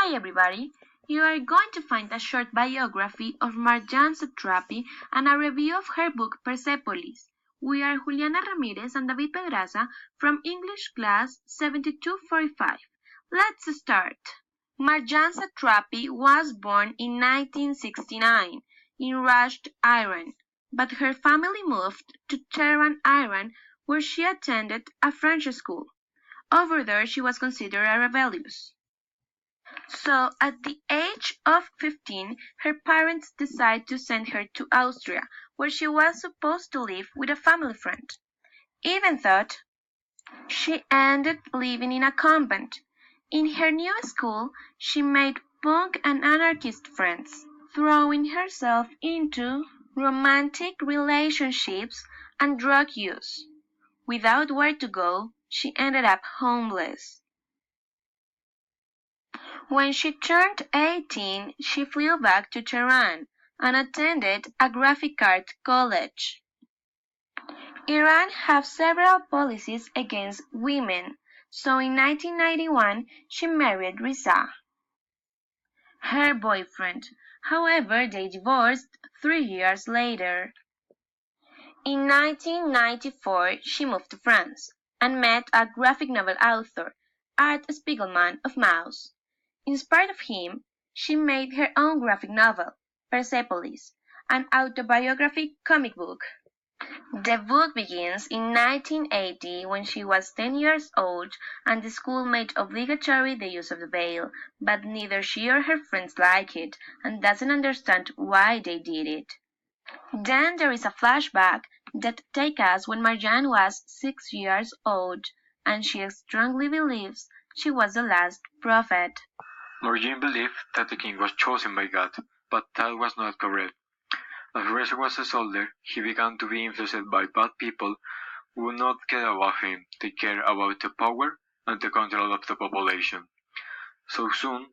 Hi everybody! You are going to find a short biography of Marjane Satrapi and a review of her book Persepolis. We are Juliana Ramirez and David Pedraza from English class 7245. Let's start. Marjane Satrapi was born in 1969 in Rasht, Iran, but her family moved to Tehran, Iran, where she attended a French school. Over there she was considered a rebellious. So, at the age of 15, her parents decided to send her to Austria, where she was supposed to live with a family friend. Even though she ended living in a convent. In her new school, she made punk and anarchist friends, throwing herself into romantic relationships and drug use. Without where to go, she ended up homeless. When she turned 18, she flew back to Tehran and attended a graphic art college. Iran has several policies against women, so in 1991 she married Reza, her boyfriend. However, they divorced 3 years later. In 1994 she moved to France and met a graphic novel author, Art Spiegelman of Maus. Inspired of him, she made her own graphic novel, Persepolis, an autobiographic comic book. The book begins in 1980 when she was 10 years old and the school made obligatory the use of the veil, but neither she or her friends like it and doesn't understand why they did it. Then there is a flashback that takes us when Marjane was 6 years old and she strongly believes she was the last prophet. Marjane believed that the king was chosen by God, but that was not correct. As Reza was older, he began to be influenced by bad people who would not care about him. They cared about the power and the control of the population. So soon,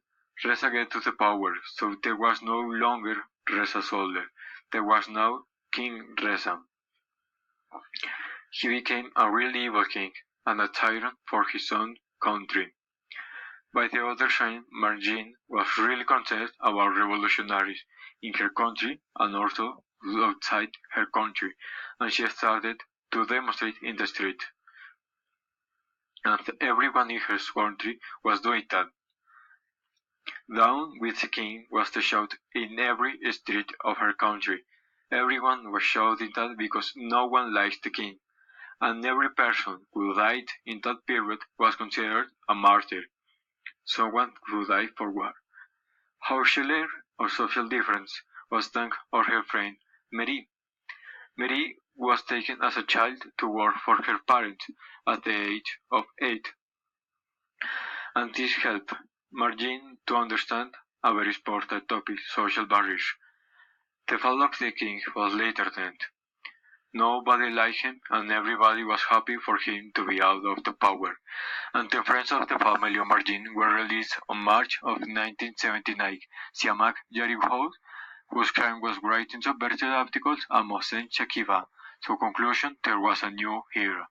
Reza got to the power, so there was no longer Reza soldier. There was now King Reza. He became a really evil king and a tyrant for his own country. By the other side, Marjane was really concerned about revolutionaries in her country and also outside her country, and she started to demonstrate in the street. And everyone in her country was doing that. Down with the king was the shout in every street of her country. Everyone was shouting that because no one likes the king, and every person who died in that period was considered a martyr. Someone who died for war. How she learned our social difference was thanks to her friend Mary. Mary was taken as a child to work for her parents at the age of 8, and this helped Marjane to understand a very important topic, social barriers. The fall of the king was later then. Nobody liked him, and everybody was happy for him to be out of the power, and the friends of the family of Marjane were released on March of 1979. Siamak Yaribhout, whose crime was writing subversive articles, and Mohsen Shakiva. So conclusion, there was a new era.